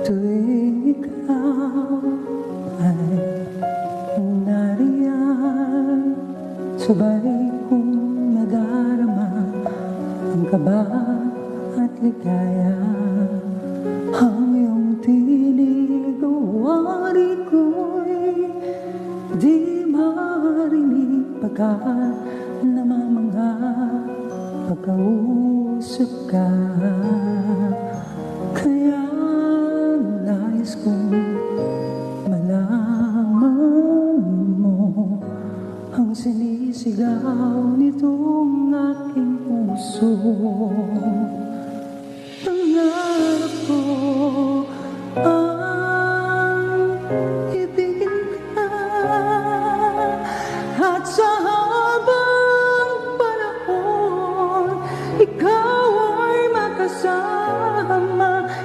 Tuwing ikaw ay nariyan, sabay kong nadarama ang kaba at ligaya. Ang iyong tinig o wari ko'y di marinig pagkat namamangha pagkausap ka.